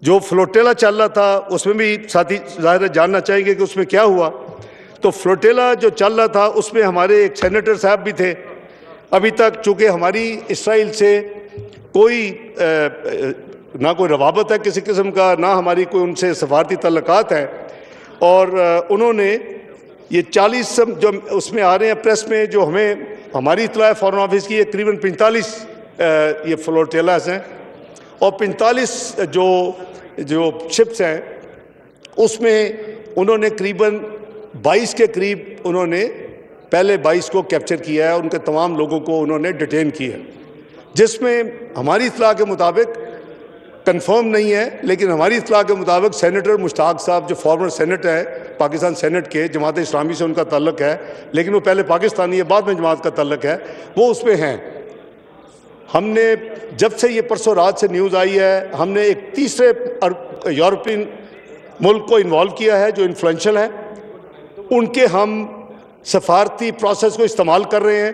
जो फ्लोटेला चल रहा था उसमें भी साथी ज़ाहिर है जानना चाहेंगे कि उसमें क्या हुआ। तो फ्लोटेला जो चल रहा था उसमें हमारे एक सेनेटर साहब भी थे। अभी तक चूँकि हमारी इसराइल से कोई ना कोई रवाबत है किसी किस्म का, ना हमारी कोई उनसे सफारती तल्लुकात है, और उन्होंने ये 40 जो उसमें आ रहे हैं प्रेस में, जो हमें हमारी इत्तला है फॉरेन ऑफिस की, करीबन 45 ये फ्लोटेलास हैं और 45 जो शिप्स हैं उसमें उन्होंने करीबन 22 के करीब उन्होंने पहले 22 को कैप्चर किया है, उनके तमाम लोगों को उन्होंने डिटेन किया है, जिसमें हमारी इत्तला के मुताबिक कंफर्म नहीं है, लेकिन हमारी इत्तला के मुताबिक सेनेटर मुश्ताक साहब जो फॉर्मर सेनेटर है पाकिस्तान सेनेट के, जमात इस्लामी से उनका ताल्लुक है, लेकिन वो पहले पाकिस्तानी है, बाद में जमात का ताल्लुक है, वो उसमें हैं। हमने जब से ये परसों रात से न्यूज़ आई है, हमने एक तीसरे यूरोपियन मुल्क को इन्वॉल्व किया है जो इन्फ्लुएंशियल है, उनके हम सफारती प्रोसेस को इस्तेमाल कर रहे हैं।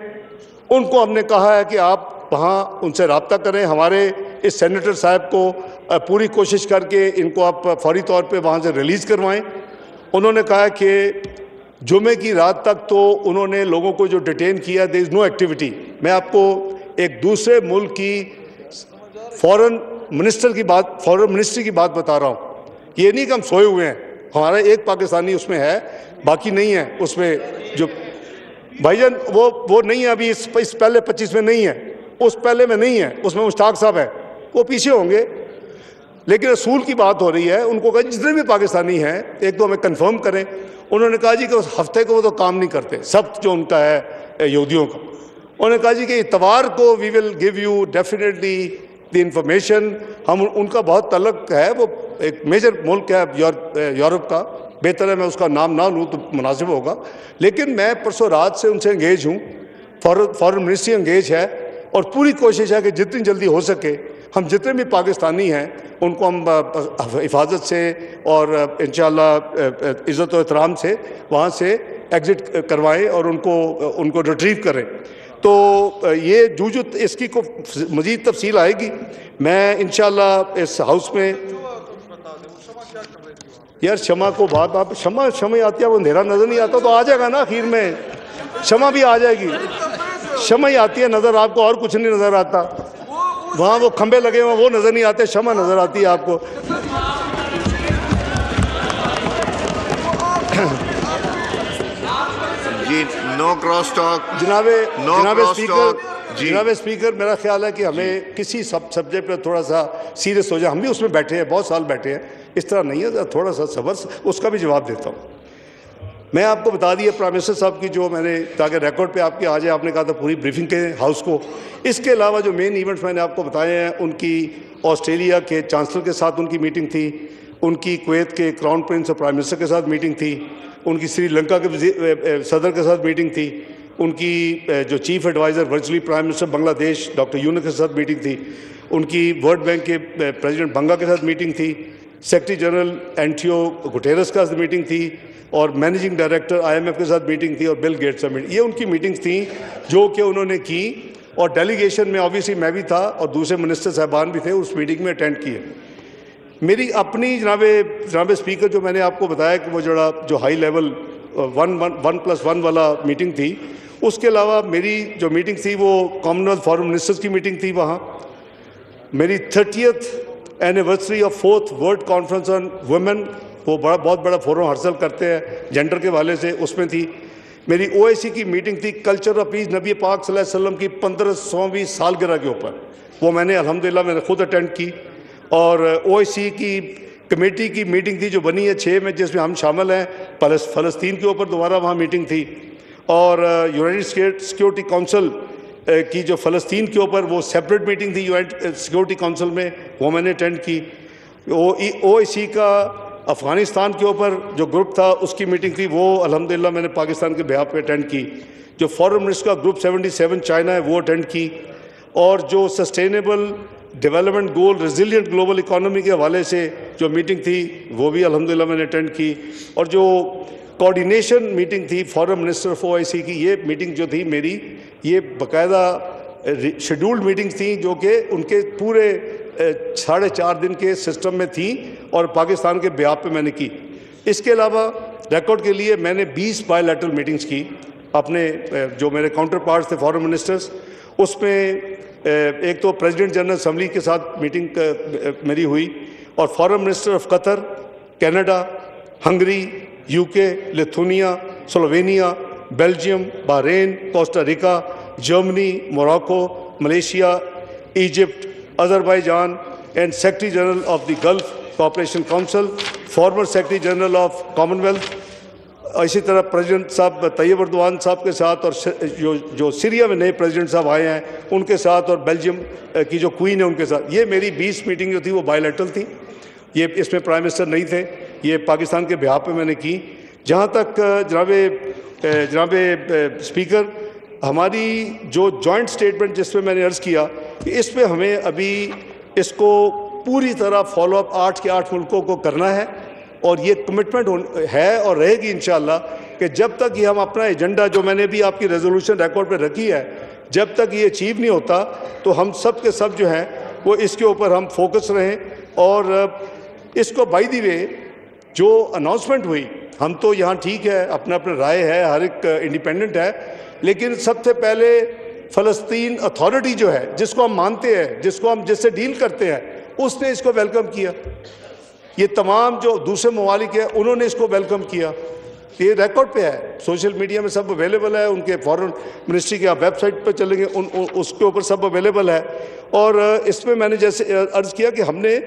उनको हमने कहा है कि आप वहाँ उनसे रब्ता करें, हमारे इस सेनेटर साहब को पूरी कोशिश करके इनको आप फौरी तौर पे वहाँ से रिलीज़ करवाएं। उन्होंने कहा कि जुमे की रात तक तो उन्होंने लोगों को जो डिटेन किया, देयर इज़ नो एक्टिविटी। मैं आपको एक दूसरे मुल्क की फॉरेन मिनिस्ट्री की बात बता रहा हूँ। ये नहीं कि हम सोए हुए हैं, हमारा एक पाकिस्तानी उसमें है, बाकी नहीं है उसमें। जो भाईजान वो नहीं है अभी, इस पहले 25 में नहीं है, उस पहले में नहीं है, उसमें मुश्ताक साहब है, वो पीछे होंगे। लेकिन रसूल की बात हो रही है, उनको कहा जितने भी पाकिस्तानी हैं एक तो हमें कंफर्म करें। उन्होंने कहा जी कि उस हफ्ते को वो तो काम नहीं करते, सब्त जो उनका है यहूदियों का। उन्होंने कहा जी कि इतवार को we will give you definitely the information. हम उनका बहुत तल्लुक है, वो एक मेजर मुल्क है यूरोप का, बेहतर है मैं उसका नाम ना लूँ तो मुनासिब होगा। लेकिन मैं परसों रात से उनसे इंगेज हूँ, फॉरेन मिनिस्ट्री इंगेज है, और पूरी कोशिश है कि जितनी जल्दी हो सके हम जितने भी पाकिस्तानी हैं उनको हम हिफाजत से और इंशाअल्लाह इज़्ज़त और एहतराम से वहाँ से एग्ज़िट करवाएं और उनको रिट्रीव करें। तो ये जूझ इसकी को मज़ीद तफसील आएगी। मैं इंशाअल्लाह इस हाउस में यार शमा को बात आप शमा आती है, वो अंधेरा नज़र नहीं आता तो आ जाएगा ना, आखिर में शमा भी आ जाएगी। शमा ही आती है नज़र आपको, और कुछ नहीं नज़र आता। वहाँ वो खंबे लगे हुए वो नज़र नहीं आते, शमा नज़र आती है आपको। जी नो क्रॉस टॉक जनाब स्पीकर, मेरा ख्याल है कि हमें किसी सब्जेक्ट पर थोड़ा सा सीरियस हो जाए। हम भी उसमें बैठे हैं, बहुत साल बैठे हैं, इस तरह नहीं है, थोड़ा सा सबर, उसका भी जवाब देता हूँ। मैं आपको बता दिया प्राइम मिनिस्टर साहब की जो मैंने, ताकि रिकॉर्ड पे आपके आ जाए, आपने कहा था पूरी ब्रीफिंग के हाउस को। इसके अलावा जो मेन इवेंट्स मैंने आपको बताए हैं, उनकी ऑस्ट्रेलिया के चांसलर के साथ उनकी मीटिंग थी, उनकी कुवैत के क्राउन प्रिंस और प्राइम मिनिस्टर के साथ मीटिंग थी, उनकी श्रीलंका के सदर के साथ मीटिंग थी, उनकी जो chief adviser virtually prime minister Bangladesh doctor Yunus के साथ मीटिंग थी, उनकी वर्ल्ड बैंक के प्रेसिडेंट बंगा के साथ मीटिंग थी, सेक्रेटरी जनरल एंटियो गुटेरस का मीटिंग थी, और मैनेजिंग डायरेक्टर IMF के साथ मीटिंग थी, और बिल गेट्स से मीटिंग। ये उनकी मीटिंग्स थी जो कि उन्होंने की, और डेलीगेशन में ऑब्वियसली मैं भी था और दूसरे मिनिस्टर साहबान भी थे, उस मीटिंग में अटेंड किए। मेरी अपनी जनाब स्पीकर जो मैंने आपको बताया कि वो जो हाई लेवल 1+1 वाला मीटिंग थी, उसके अलावा मेरी जो मीटिंग थी वो कॉमनवेल्थ फॉरेन मिनिस्टर्स की मीटिंग थी। वहाँ मेरी 30th anniversary of 4th world conference on women, वो बहुत बड़ा फोरम हासिल करते हैं जेंडर के वाले से, उसमें थी। मेरी OIC की मीटिंग थी कल्चर ऑफ पीस, नबी पाक सल्लल्लाहु अलैहि वसल्लम की 1500वीं सालगिरह के ऊपर, वो मैंने अल्हम्दुलिल्लाह मैंने खुद अटेंड की। और OIC की कमेटी की मीटिंग थी जो बनी है 6 में, जिसमें हम शामिल हैं। फ़लस्तीन के ऊपर दोबारा वहाँ मीटिंग थी, और यूनाइटेड सिक्योरिटी काउंसिल की जो फ़लस्तीन के ऊपर वो सेपरेट मीटिंग थी यूनाइटेड सिक्योरिटी काउंसिल में, वो मैंने अटेंड की। OIC का अफ़गानिस्तान के ऊपर जो ग्रुप था उसकी मीटिंग थी, वो अल्हम्दुलिल्लाह मैंने पाकिस्तान के बिहाफ पे अटेंड की। जो फॉरेन मिनिस्टर का ग्रुप 77 चाइना है वो अटेंड की, और जो sustainable development goal resilient global economy के हवाले से जो मीटिंग थी वो भी अल्हम्दुलिल्लाह मैंने अटेंड की। और जो कोऑर्डिनेशन मीटिंग थी फॉरेन मिनिस्टर ऑफ OIC की, ये मीटिंग जो थी मेरी, ये बाकायदा शेड्यूल्ड मीटिंग्स थी जो कि उनके पूरे 4.5 दिन के सिस्टम में थी और पाकिस्तान के बिहाफ पे मैंने की। इसके अलावा रिकॉर्ड के लिए मैंने 20 बायलैटरल मीटिंग्स की अपने जो मेरे काउंटर पार्ट्स थे फॉरेन मिनिस्टर्स, उसमें एक तो प्रेसिडेंट जनरल असम्बली के साथ मीटिंग मेरी हुई और foreign minister of Qatar, Canada, Hungary, UK, Lithuania, Slovenia, Belgium, Bahrain, Costa Rica, Germany, Morocco, Malaysia, Egypt, Azerbaijan and secretary general of the gulf cooperation council, former secretary general of Commonwealth, इसी तरह president साहब Tayyab Erdogan साहब के साथ और जो Syria में नए प्रेसिडेंट साहब आए हैं उनके साथ और बेल्जियम की जो क्वीन है उनके साथ। ये मेरी 20 मीटिंग जो थी वो बायलैटरल थी। ये इसमें प्राइम मिनिस्टर नहीं थे, ये पाकिस्तान के बिहाफ पे मैंने की। जहाँ तक जनाब स्पीकर, हमारी जो जॉइंट स्टेटमेंट जिसमें मैंने अर्ज़ किया कि इसमें हमें अभी इसको पूरी तरह फॉलोअप 8 के 8 मुल्कों को करना है और ये कमिटमेंट है और रहेगी इंशाअल्लाह कि जब तक ये हम अपना एजेंडा जो मैंने भी आपकी रेजोल्यूशन रिकॉर्ड पे रखी है, जब तक ये अचीव नहीं होता तो हम सब के सब जो हैं वो इसके ऊपर हम फोकस रहें। और इसको बाय द वे जो अनाउंसमेंट हुई, हम तो यहाँ ठीक है, अपना अपना राय है, हर एक इंडिपेंडेंट है, लेकिन सबसे पहले फ़लस्तीन अथॉरिटी जो है जिसको हम मानते हैं, जिसको हम जिससे डील करते हैं, उसने इसको वेलकम किया। ये तमाम जो दूसरे ममालिक है उन्होंने इसको वेलकम किया। ये रिकॉर्ड पे है, सोशल मीडिया में सब अवेलेबल है, उनके फॉरेन मिनिस्ट्री के आप वेबसाइट पर चलेंगे उसके ऊपर सब अवेलेबल है। और इसमें मैंने जैसे अर्ज़ किया कि हमने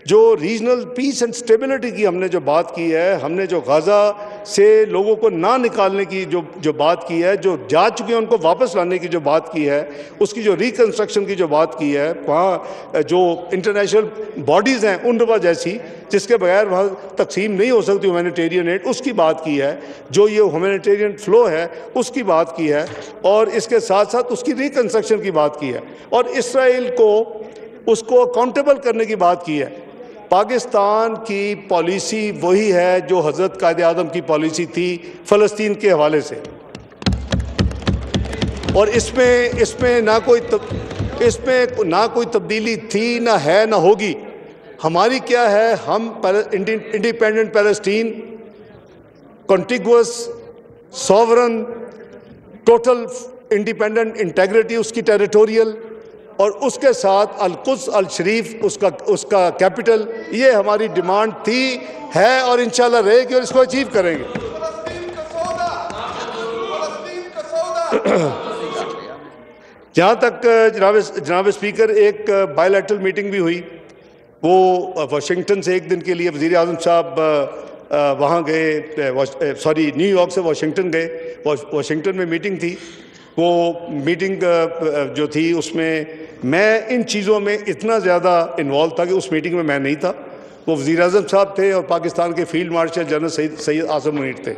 जो रीजनल पीस एंड स्टेबिलिटी की हमने जो बात की है, हमने जो गाज़ा से लोगों को ना निकालने की जो बात की है, जो जा चुके हैं उनको वापस लाने की जो बात की है, उसकी जो रिकन्स्ट्रक्शन की जो बात की है, वहाँ जो इंटरनेशनल बॉडीज़ हैं UNRWA जैसी जिसके बगैर वहाँ तकसीम नहीं हो सकती ह्यूमैनिटेरियन एड, उसकी बात की है, जो ये ह्यूमैनिटेरियन फ़्लो है उसकी बात की है, और इसके साथ साथ उसकी रिकन्स्ट्रक्शन की बात की है, और इसराइल को उसको अकाउंटेबल करने की बात की है। पाकिस्तान की पॉलिसी वही है जो हज़रत कायदे आज़म की पॉलिसी थी फ़लस्तीन के हवाले से, और इसमें ना कोई तब्दीली थी, ना है, ना होगी। हमारी क्या है, हम independent Palestine, contiguous, sovereign, total independent integrity उसकी टेरिटोरियल, और उसके साथ अल-कुद्स अल-शरीफ उसका कैपिटल, ये हमारी डिमांड थी, है और इंशाल्लाह रहेगी और इसको अचीव करेंगे। जहाँ तक जनाब स्पीकर, एक बायलैटरल मीटिंग भी हुई, वो वाशिंगटन से एक दिन के लिए वज़ीर आज़म साहब वहाँ गए, न्यूयॉर्क से वाशिंगटन गए, वाशिंगटन में मीटिंग थी। वो मीटिंग जो थी उसमें मैं इन चीज़ों में इतना ज़्यादा इन्वॉल्व था कि उस मीटिंग में मैं नहीं था। वो वज़ीर आज़म साहब थे और पाकिस्तान के field marshal general Syed Asim Munir थे।